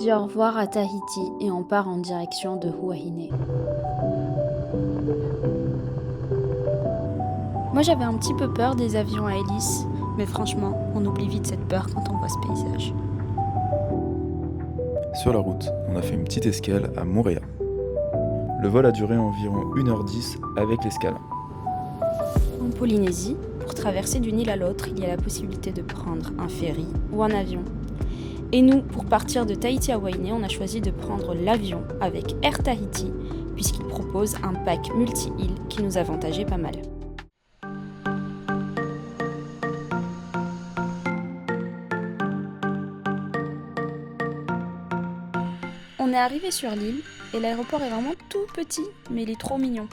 dit au revoir à Tahiti et on part en direction de Huahine. Moi j'avais un petit peu peur des avions à hélice, mais franchement, on oublie vite cette peur quand on voit ce paysage. Sur la route, on a fait une petite escale à Moorea. Le vol a duré environ 1h10 avec l'escale. En Polynésie, pour traverser d'une île à l'autre, il y a la possibilité de prendre un ferry ou un avion. Et nous, pour partir de Tahiti à Huahine, on a choisi de prendre l'avion avec Air Tahiti, puisqu'il propose un pack multi-îles qui nous avantageait pas mal. On est arrivé sur l'île et l'aéroport est vraiment tout petit, mais il est trop mignon.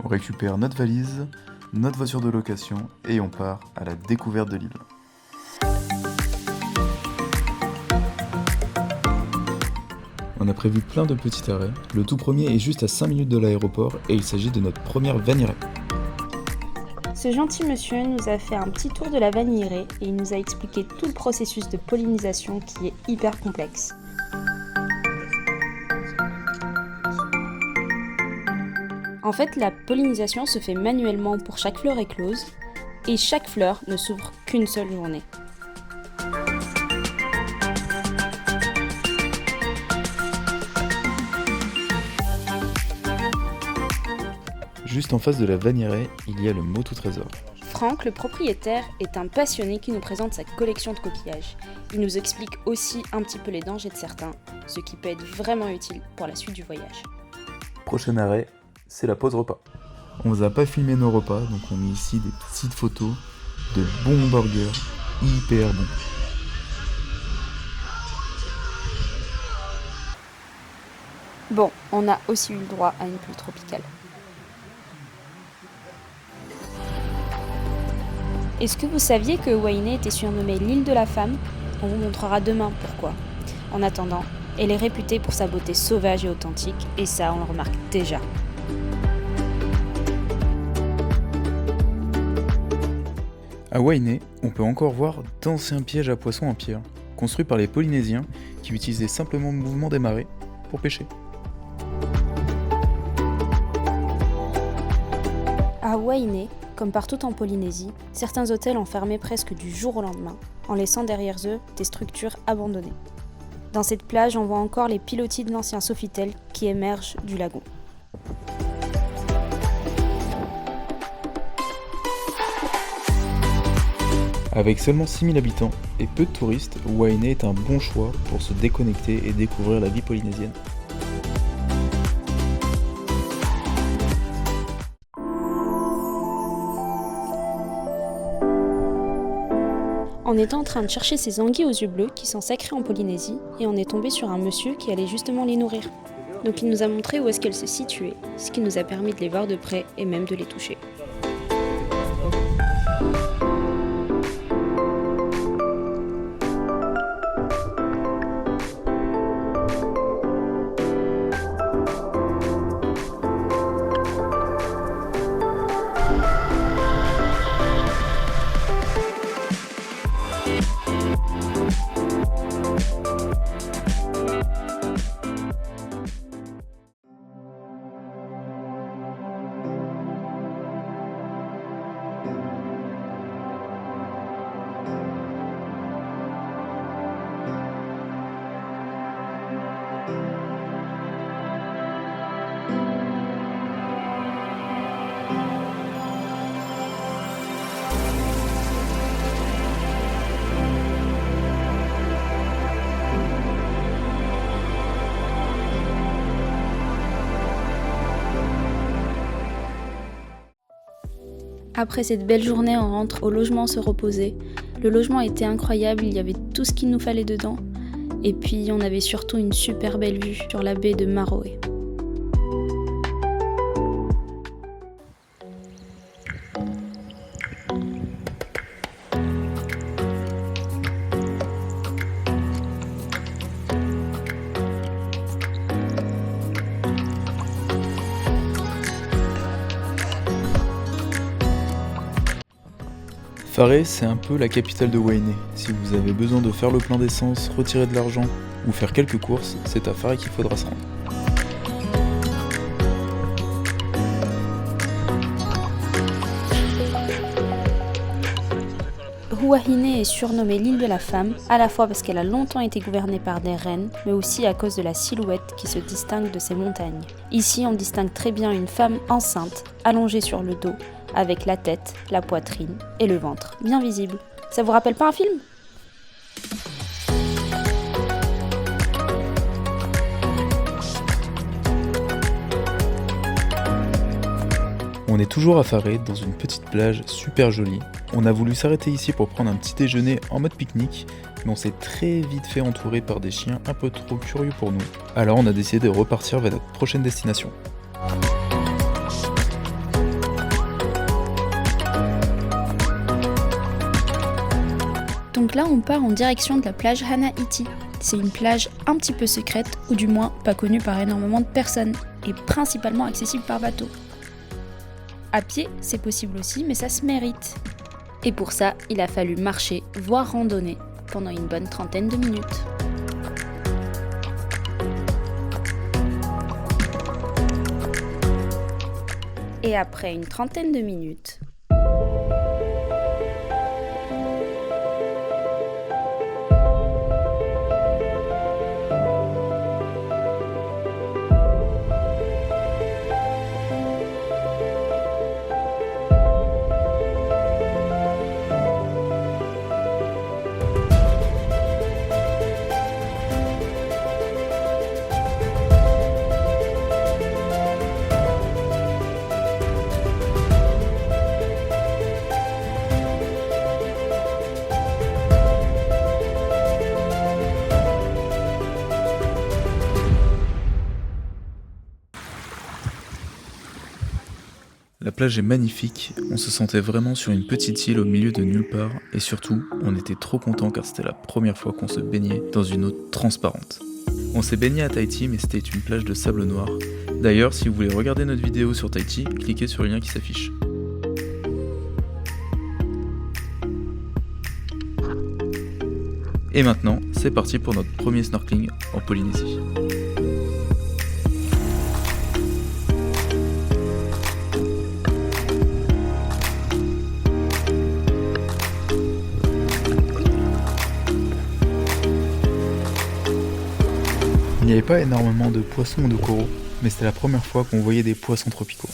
On récupère notre valise, notre voiture de location et on part à la découverte de l'île. On a prévu plein de petits arrêts. Le tout premier est juste à 5 minutes de l'aéroport et il s'agit de notre première vanillerie. Ce gentil monsieur nous a fait un petit tour de la vanillerie et il nous a expliqué tout le processus de pollinisation qui est hyper complexe. En fait, la pollinisation se fait manuellement pour chaque fleur éclose et chaque fleur ne s'ouvre qu'une seule journée. Juste en face de la vanillerie, il y a le Motu Trésor. Franck, le propriétaire, est un passionné qui nous présente sa collection de coquillages. Il nous explique aussi un petit peu les dangers de certains, ce qui peut être vraiment utile pour la suite du voyage. Prochain arrêt, c'est la pause repas. On vous a pas filmé nos repas, donc on met ici des petites photos de bons burgers, hyper bons. Bon, on a aussi eu le droit à une pluie tropicale. Est-ce que vous saviez que Huahine était surnommée l'île de la femme ? On vous montrera demain pourquoi. En attendant, elle est réputée pour sa beauté sauvage et authentique, et ça on le remarque déjà. À Huahine, on peut encore voir d'anciens pièges à poissons en pierre, construits par les Polynésiens qui utilisaient simplement le mouvement des marées pour pêcher. À Huahine, comme partout en Polynésie, certains hôtels ont fermé presque du jour au lendemain, en laissant derrière eux des structures abandonnées. Dans cette plage, on voit encore les pilotis de l'ancien Sofitel qui émergent du lagon. Avec seulement 6000 habitants et peu de touristes, Huahine est un bon choix pour se déconnecter et découvrir la vie polynésienne. On était en train de chercher ces anguilles aux yeux bleus qui sont sacrées en Polynésie et on est tombé sur un monsieur qui allait justement les nourrir. Donc il nous a montré où est-ce qu'elles se situaient, ce qui nous a permis de les voir de près et même de les toucher. Après cette belle journée, on rentre au logement se reposer. Le logement était incroyable, il y avait tout ce qu'il nous fallait dedans. Et puis on avait surtout une super belle vue sur la baie de Maroé. Faré, c'est un peu la capitale de Wainé. Si vous avez besoin de faire le plein d'essence, retirer de l'argent ou faire quelques courses, c'est à Faré qu'il faudra se rendre. Huahine est surnommée l'île de la femme, à la fois parce qu'elle a longtemps été gouvernée par des reines, mais aussi à cause de la silhouette qui se distingue de ses montagnes. Ici, on distingue très bien une femme enceinte, allongée sur le dos, avec la tête, la poitrine et le ventre bien visibles. Ça vous rappelle pas un film ? On est toujours à Faré, dans une petite plage super jolie. On a voulu s'arrêter ici pour prendre un petit déjeuner en mode pique-nique, mais on s'est très vite fait entourer par des chiens un peu trop curieux pour nous. Alors on a décidé de repartir vers notre prochaine destination. Donc là, on part en direction de la plage Hana-Iti. C'est une plage un petit peu secrète, ou du moins pas connue par énormément de personnes, et principalement accessible par bateau. À pied, c'est possible aussi, mais ça se mérite. Et pour ça, il a fallu marcher, voire randonner, pendant une bonne 30aine de minutes. Et après une 30aine de minutes, La plage est magnifique, on se sentait vraiment sur une petite île au milieu de nulle part, et surtout, on était trop contents car c'était la première fois qu'on se baignait dans une eau transparente. On s'est baigné à Tahiti, mais c'était une plage de sable noir. D'ailleurs, si vous voulez regarder notre vidéo sur Tahiti, cliquez sur le lien qui s'affiche. Et maintenant, c'est parti pour notre premier snorkeling en Polynésie. Il n'y avait pas énormément de poissons ou de coraux, mais c'était la première fois qu'on voyait des poissons tropicaux.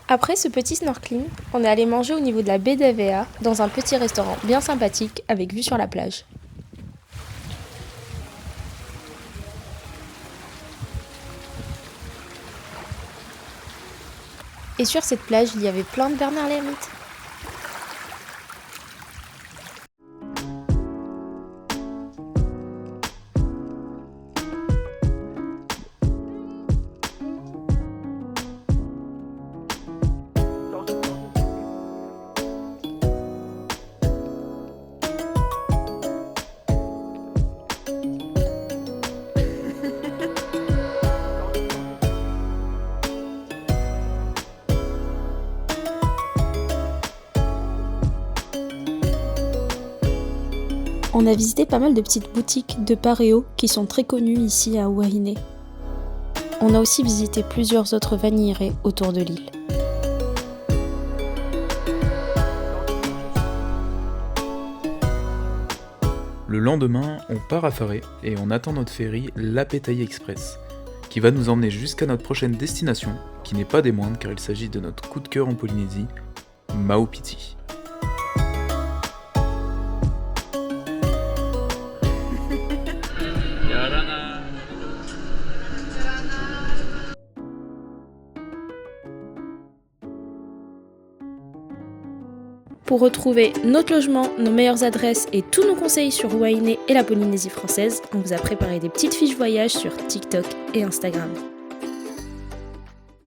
Après ce petit snorkeling, on est allé manger au niveau de la baie d'Avea dans un petit restaurant bien sympathique avec vue sur la plage. Et sur cette plage, il y avait plein de bernard l'ermite. on a visité pas mal de petites boutiques de paréo qui sont très connues ici à Huahine. On a aussi visité plusieurs autres vanilleries autour de l'île. Le lendemain, on part à Faré et on attend notre ferry l'Apetaï Express, qui va nous emmener jusqu'à notre prochaine destination, qui n'est pas des moindres car il s'agit de notre coup de cœur en Polynésie, Maupiti. Pour retrouver notre logement, nos meilleures adresses et tous nos conseils sur Wainé et la Polynésie française, on vous a préparé des petites fiches voyage sur TikTok et Instagram.